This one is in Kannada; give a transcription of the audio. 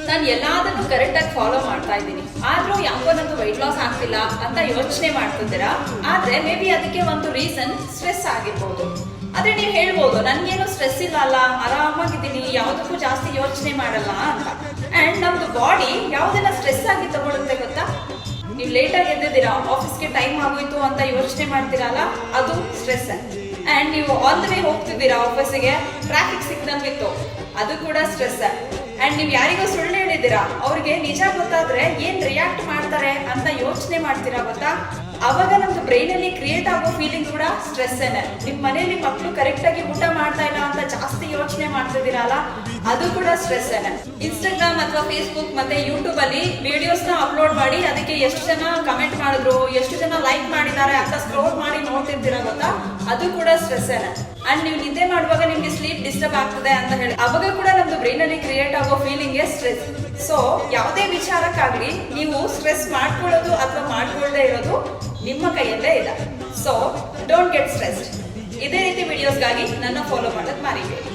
ನಾನು ಎಲ್ಲಾದನ್ನು ಕರೆಕ್ಟ್ ಆಗಿ ಫಾಲೋ ಮಾಡ್ತಾ ಇದ್ದೀನಿ, ಆದ್ರೂ ಯಾಕೋ ನಂದು weight loss ಆಗ್ತಿಲ್ಲ ಅಂತ ಯೋಚನೆ ಮಾಡ್ತಿದ್ದೀರಾ. ಆದ್ರೆ ಮೇ ಬಿ ಅದಕ್ಕೆ ಒಂದು ರೀಸನ್ ಸ್ಟ್ರೆಸ್ ಆಗಿರ್ಬೋದು. ಆದ್ರೆ ನೀವು ಹೇಳ್ಬೋದು ನನ್ಗೇನು ಸ್ಟ್ರೆಸ್ ಇಲ್ಲ ಅಲ್ಲ, ಆರಾಮಾಗಿದ್ದೀನಿ, ಯಾವುದಕ್ಕೂ ಜಾಸ್ತಿ ಯೋಚನೆ ಮಾಡಲ್ಲ ಅಂತ. ಅಂಡ್ ನಮ್ದು ಬಾಡಿ ಯಾವುದೆಲ್ಲ ಸ್ಟ್ರೆಸ್ ಆಗಿ ತಗೊಳುತ್ತೆ ಗೊತ್ತಾ? ನೀವು ಲೇಟ್ ಆಗಿ ಎದ್ದಿದ್ದೀರಾ, ಆಫೀಸ್ಗೆ ಟೈಮ್ ಆಗೋಯ್ತು ಅಂತ ಯೋಚನೆ ಮಾಡ್ತೀರಲ್ಲ, ಅದು ಸ್ಟ್ರೆಸ್. ಅಂಡ್ ನೀವು ಆನ್ ದ ವೇ ಹೋಗ್ತಿದ್ದೀರಾ ಆಫೀಸಿಗೆ, ಟ್ರಾಫಿಕ್ ಸಿಕ್ದಂಗಿತ್ತು, ಅದು ಕೂಡ ಸ್ಟ್ರೆಸ್. ಅಂಡ್ ನೀವು ಯಾರಿಗೋ ಸುಳ್ಳು ಹೇಳಿದ್ದೀರಾ, ಅವ್ರಿಗೆ ನಿಜ ಗೊತ್ತಾದ್ರೆ ಏನ್ ರಿಯಾಕ್ಟ್ ಮಾಡ್ತಾರೆ ಅಂತ ಯೋಚನೆ ಮಾಡ್ತೀರಾ ಗೊತ್ತಾ? ಅವಾಗ ನಮ್ದು ಬ್ರೈನ್ ಅಲ್ಲಿ ಕ್ರಿಯೇಟ್ ಆಗೋ ಫೀಲಿಂಗ್ ಕೂಡ ಸ್ಟ್ರೆಸ್ ಏನೆ. ನಿಮ್ ಮನೇಲಿ ಮಕ್ಕಳು ಕರೆಕ್ಟ್ ಆಗಿ ಊಟ ಮಾಡ್ತಾ ಇಲ್ಲ ಅಂತ ಜಾಸ್ತಿ ಯೋಚನೆ ಮಾಡ್ತಿದ್ದೀರಲ್ಲ, ಅದು ಕೂಡ ಸ್ಟ್ರೆಸ್ ಏನೆ. ಇನ್ಸ್ಟಾಗ್ರಾಮ್ ಅಥವಾ ಫೇಸ್ಬುಕ್ ಮತ್ತೆ ಯೂಟ್ಯೂಬ್ ಅಲ್ಲಿ ವಿಡಿಯೋಸ್ ನ ಅಪ್ಲೋಡ್ ಮಾಡಿ ಅದಕ್ಕೆ ಎಷ್ಟು ಜನ ಕಮೆಂಟ್ ಮಾಡಿದ್ರು, ಎಷ್ಟು ಜನ ಲೈಕ್ ಮಾಡಿದ್ದಾರೆ ಅಂತ ಸ್ಕ್ರೋಲ್ ಮಾಡಿ ನೋಡ್ತಿರ್ತೀರಾ ಗೊತ್ತಾ? ಅದು ಕೂಡ ಸ್ಟ್ರೆಸ್ ಏನೆ. ಅಂಡ್ ನೀವು ನಿದ್ದೆ ಮಾಡುವಾಗ ನಿಮ್ಗೆ ಸ್ಲೀಪ್ ಡಿಸ್ಟರ್ಬ್ ಆಗ್ತದೆ ಅಂತ ಹೇಳಿ, ಅವಾಗ ಕೂಡ ನಮ್ದು ಬ್ರೈನ್ ಅಲ್ಲಿ ಕ್ರಿಯೇಟ್ ಆಗೋ ಫೀಲಿಂಗ್ ಸ್ಟ್ರೆಸ್. ಸೊ ಯಾವುದೇ ವಿಚಾರಕ್ಕಾಗ್ಲಿ ನೀವು ಸ್ಟ್ರೆಸ್ ಮಾಡ್ಕೊಳ್ಳೋದು ಅಥವಾ ಮಾಡ್ಕೊಳ್ಳದೆ ಇರೋದು ನಿಮ್ಮ ಕೈಯಲ್ಲೇ ಇದೆ. So don't get stressed. ಇದೇ ರೀತಿ ವಿಡಿಯೋಸ್ಗಾಗಿ ನನ್ನ ಫಾಲೋ ಮಾಡೋದು ಮರಿಬೇಡಿ.